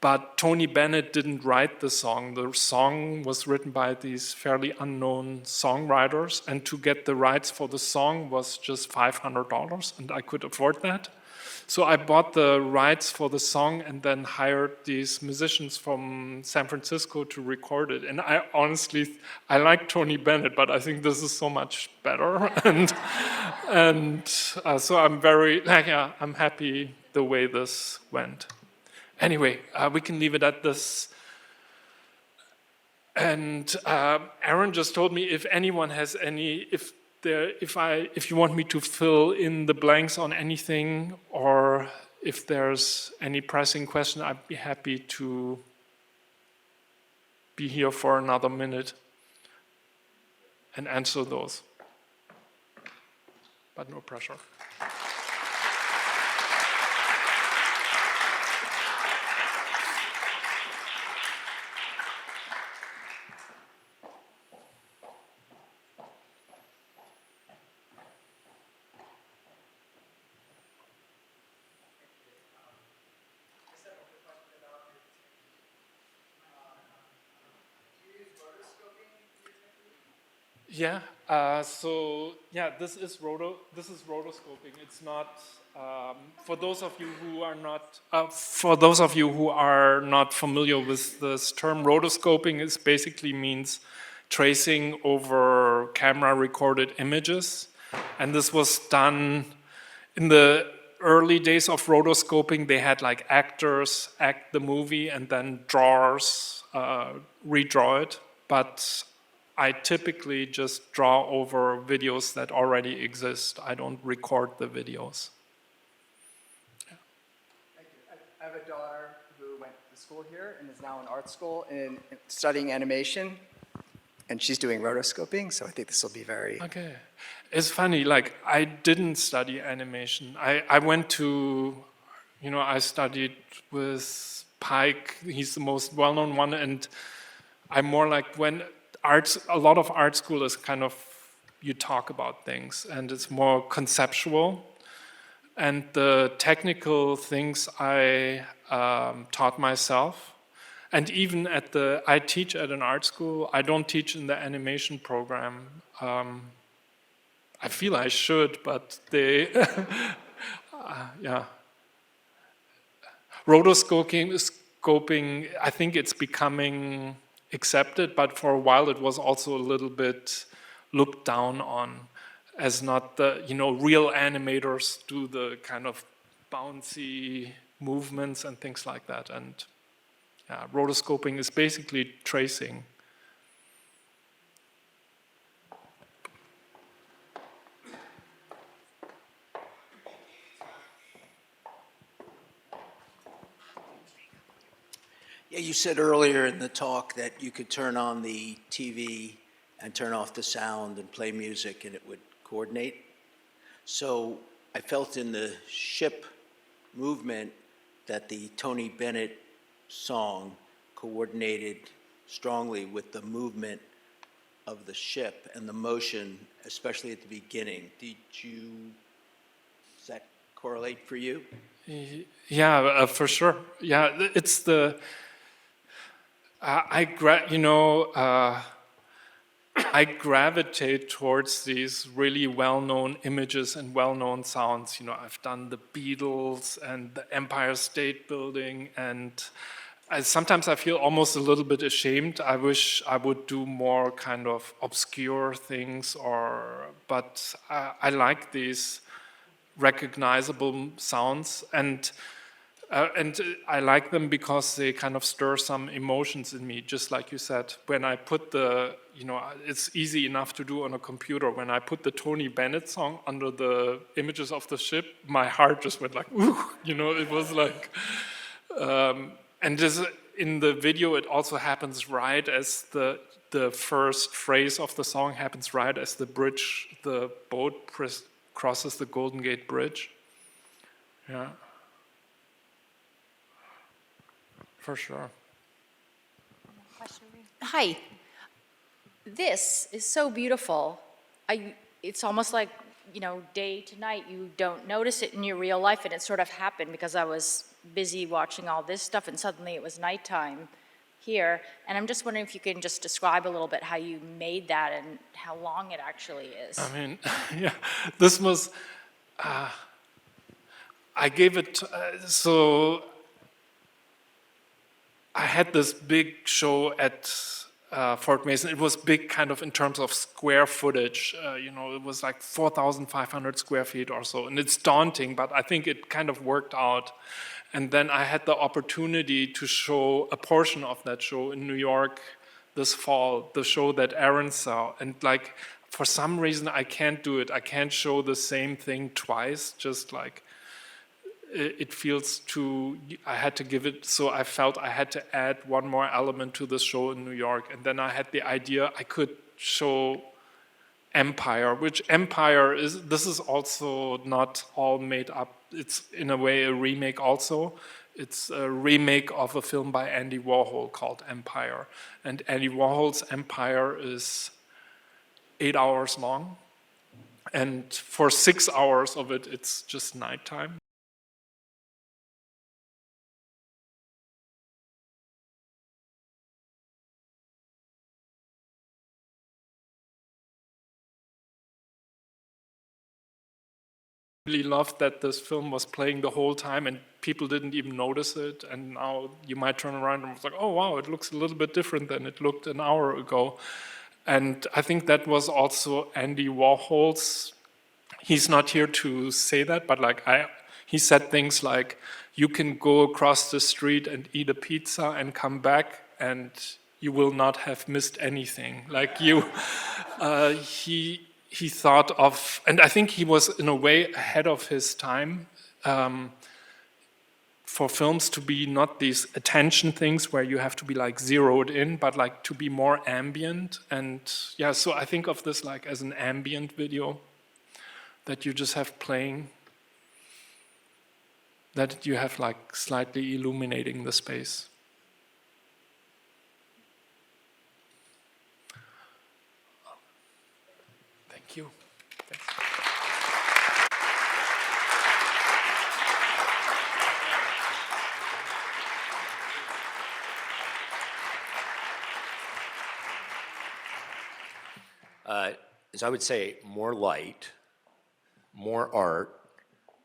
But Tony Bennett didn't write the song. The song was written by these fairly unknown songwriters, and to get the rights for the song was just $500, and I could afford that. So I bought the rights for the song and then hired these musicians from San Francisco to record it. And I honestly like Tony Bennett, but I think this is so much better. So I'm I'm happy the way this went. Anyway, we can leave it at this. And Aaron just told me if anyone has any, if you want me to fill in the blanks on anything, or if there's any pressing question, I'd be happy to be here for another minute and answer those. But no pressure. Yeah. This is rotoscoping. It's not for those of you who are not familiar with this term. Rotoscoping is basically means tracing over camera recorded images, and this was done in the early days of rotoscoping. They had like actors act the movie and then drawers redraw it, but I typically just draw over videos that already exist. I don't record the videos. Yeah. Thank you. I have a daughter who went to school here and is now in art school and studying animation, and she's doing rotoscoping, so I think this will be very... Okay. It's funny, like, I didn't study animation. I went to, I studied with Pike. He's the most well-known one, and I'm more like when... a lot of art school is kind of, you talk about things, and it's more conceptual. And the technical things I taught myself. And even I teach at an art school. I don't teach in the animation program. I feel I should, but they, yeah. Rotoscoping, I think it's becoming accepted, but for a while it was also a little bit looked down on, as not the, real animators do the kind of bouncy movements and things like that. And yeah, rotoscoping is basically tracing. Yeah, you said earlier in the talk that you could turn on the TV and turn off the sound and play music and it would coordinate. So I felt in the ship movement that the Tony Bennett song coordinated strongly with the movement of the ship and the motion, especially at the beginning. Does that correlate for you? Yeah, for sure. Yeah, it's the... I gravitate towards these really well-known images and well-known sounds. You know, I've done the Beatles and the Empire State Building, and sometimes I feel almost a little bit ashamed. I wish I would do more kind of obscure things, but I like these recognizable sounds, and I like them because they kind of stir some emotions in me, just like you said. When I put it's easy enough to do on a computer. When I put the Tony Bennett song under the images of the ship, my heart just went like, ooh, it was like, and just in the video, it also happens right as the first phrase of the song happens right as the boat crosses the Golden Gate Bridge. Yeah. For sure. Hi. This is so beautiful. It's almost like, day to night, you don't notice it in your real life, and it sort of happened because I was busy watching all this stuff, and suddenly it was nighttime here. And I'm just wondering if you can just describe a little bit how you made that and how long it actually is. I mean, yeah, this was, I gave it, so I had this big show at Fort Mason. It was big kind of in terms of square footage. It was like 4,500 square feet or so. And it's daunting, but I think it kind of worked out. And then I had the opportunity to show a portion of that show in New York this fall, the show that Aaron saw. And for some reason, I can't do it. I can't show the same thing twice, just like, it feels too, I had to give it, so I felt I had to add one more element to the show in New York. And then I had the idea I could show Empire, which Empire is, this is also not all made up. It's in a way a remake also. It's a remake of a film by Andy Warhol called Empire. And Andy Warhol's Empire is 8 hours long. And for 6 hours of it, it's just nighttime. Really loved that this film was playing the whole time and people didn't even notice it, and now you might turn around and it's like, oh wow, it looks a little bit different than it looked an hour ago. And I think that was also Andy Warhol's, he's not here to say that, but he said things like, you can go across the street and eat a pizza and come back and you will not have missed anything. He thought of, and I think he was in a way ahead of his time, for films to be not these attention things where you have to be zeroed in, but to be more ambient. And yeah, so I think of this as an ambient video that you just have playing, that you have slightly illuminating the space. Thank you. Thanks. So I would say more light, more art,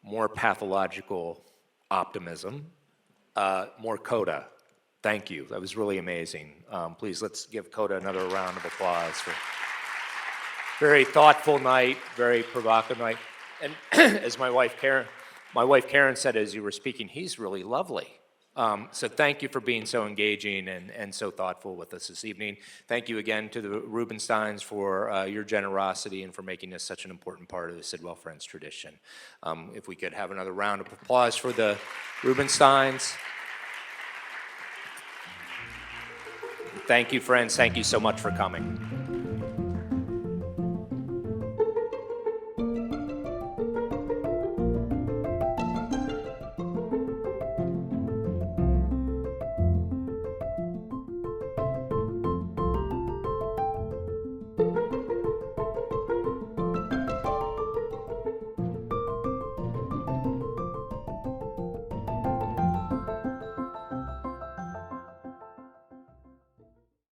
more pathological optimism, more Kota. Thank you. That was really amazing. Please, let's give Kota another round of applause for very thoughtful night, very provocative night. And as my wife Karen said as you were speaking, he's really lovely. So thank you for being so engaging and so thoughtful with us this evening. Thank you again to the Rubensteins for your generosity and for making this such an important part of the Sidwell Friends tradition. If we could have another round of applause for the Rubensteins. Thank you, friends. Thank you so much for coming.